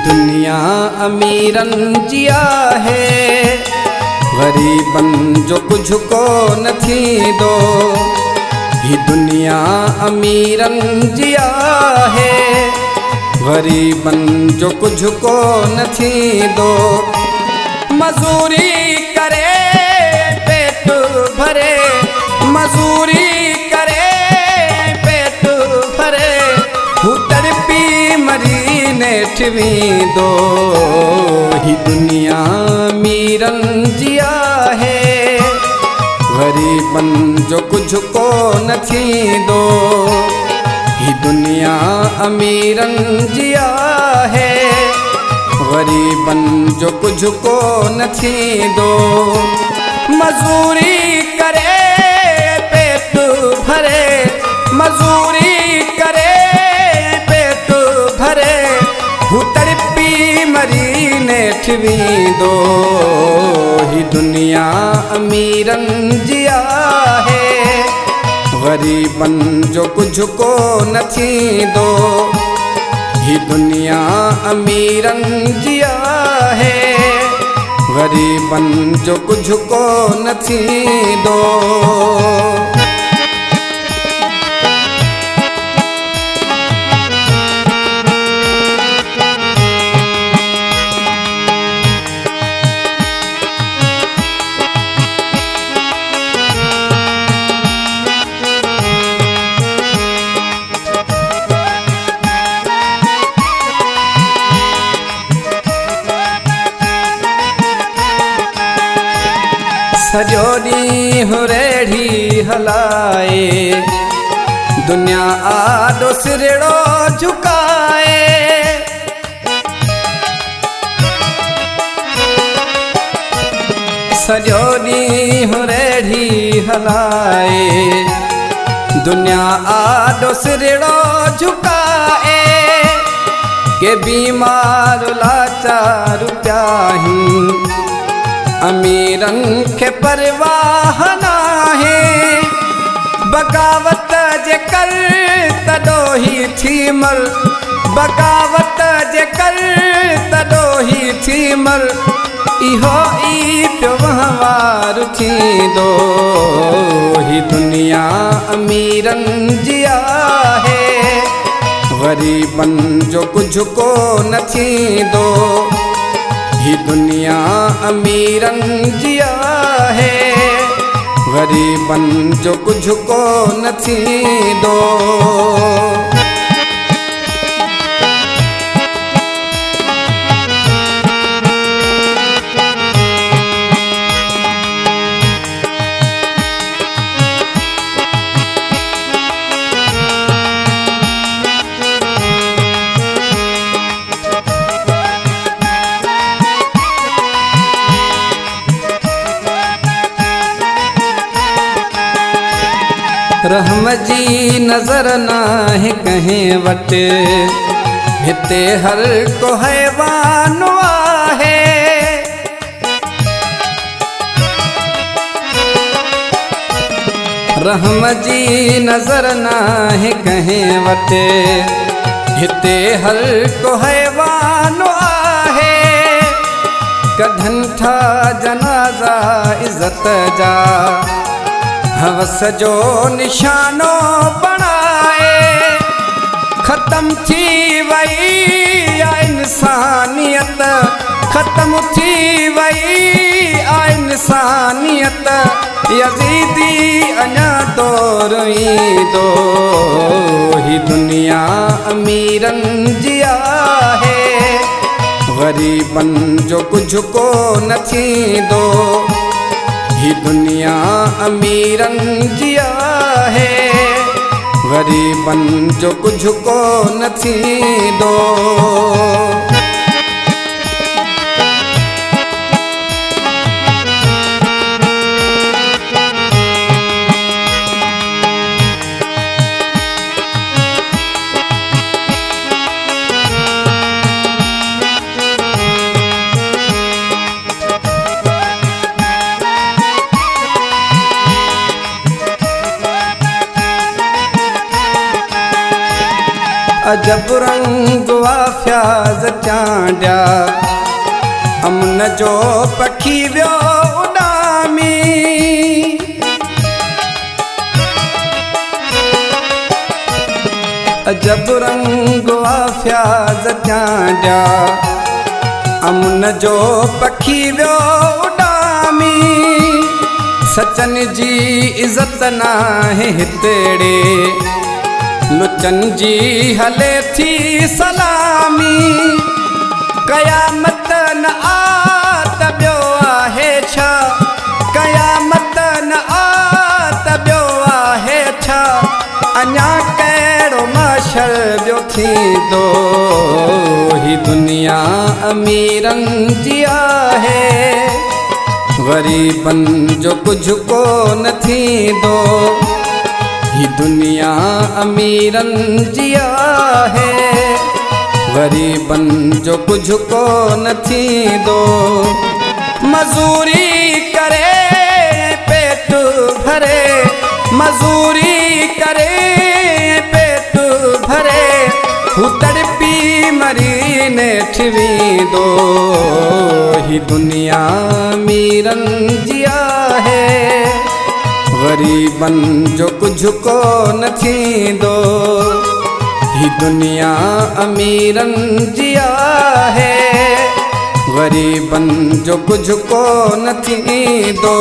दुनिया अमीरन जिया है, गरीबन जो कुछ को न थी दो। ही दुनिया अमीरन जिया है, गरीबन जो कुछ को न थी दो। मजूरी करे पेट भरे, मजूरी करे पेट भरे, तड़पी मरी नेठवी दो। ही दुनिया अमीरन जिया है, गरीबन जो कुछ को न थी दो। ही दुनिया अमीरन जिया है, गरीबन जो कुछ को न थी दो। मजूरी करे पेट भरे, मजूरी करे पेट भरे, तड़पी मरी नेठवी दो। ही दुनिया अमीरन जिया है, गरीबन जो कुछ को न थी दो। ही दुनिया अमीरन जिया है, गरीबन जो कुछ को न थी दो। सॼो ॾींहुं रेढ़ी हलाए, दुनिया आॾो सिरड़ो झुकाए। सॼो ॾींहुं रेढ़ी हलाए, दुनिया आॾो सिरड़ो झुकाए। के बीमार लाचार प्याहिन, अमीरन के परवाह नाहे। बगावत जे कर तॾो ही थी मर, बगावत जे कर तॾो ही थी मर। इहो ई पियो वहिंवार थींदो। ही दुनिया अमीरन जिया है, गरीबन जो कुछ को न थींदो। ही दुनिया अमीरन जिया है, गरीबन जो कुछ को न थी दो। रहम जी नजर नाहे कहीं वट, हिते हर को हैवान आहे। रहम जी नजर नाहे कहीं वट, हिते हर को हैवान आहे। कढन था जनाजा इज्जत जा, हवस जो निशानो बनाए। खत्म थी वई आ इंसानियत, खत्म थी वई आ इंसानियत। यजीदी अञा दौर ईंदो। ही दुनिया अमीरन जिया है, गरीबन जो कुछ को न थींदो। ही दुनिया अमीरन जिया है, गरीबन जो कुछ को न थींदो। अजब रंग वा फ्याज़ चांडिया अमन जो पखी वियो उॾामी अजब रंग वा फ्याज़ चांडिया अमन जो पखी वियो उॾामी सचन जी इज़त नाहे हितेड़े लुचन जी हले थी सलामी क़यामत न आत ॿियो आहे छा क़यामत न आत ॿियो आहे छा अञा कहिड़ो महशर ॿियो थींदो ही दुनिया अमीरनि जी आहे ग़रीबनि जो कुझु कोन थींदो ही दुनिया अमीरनि जी आहे ग़रीबनि जो कुझु कोन थींदो मज़ूरी करे पेट भरे मज़ूरी करे पेट भरे हू तड़पी मरी नेठि वेंदो ही दुनिया अमीरनि जी आहे ग़रीबनि जो कुझु कोन थींदो ही दुनिया अमीरनि जी आहे ग़रीबनि जो कुझु कोन थींदो।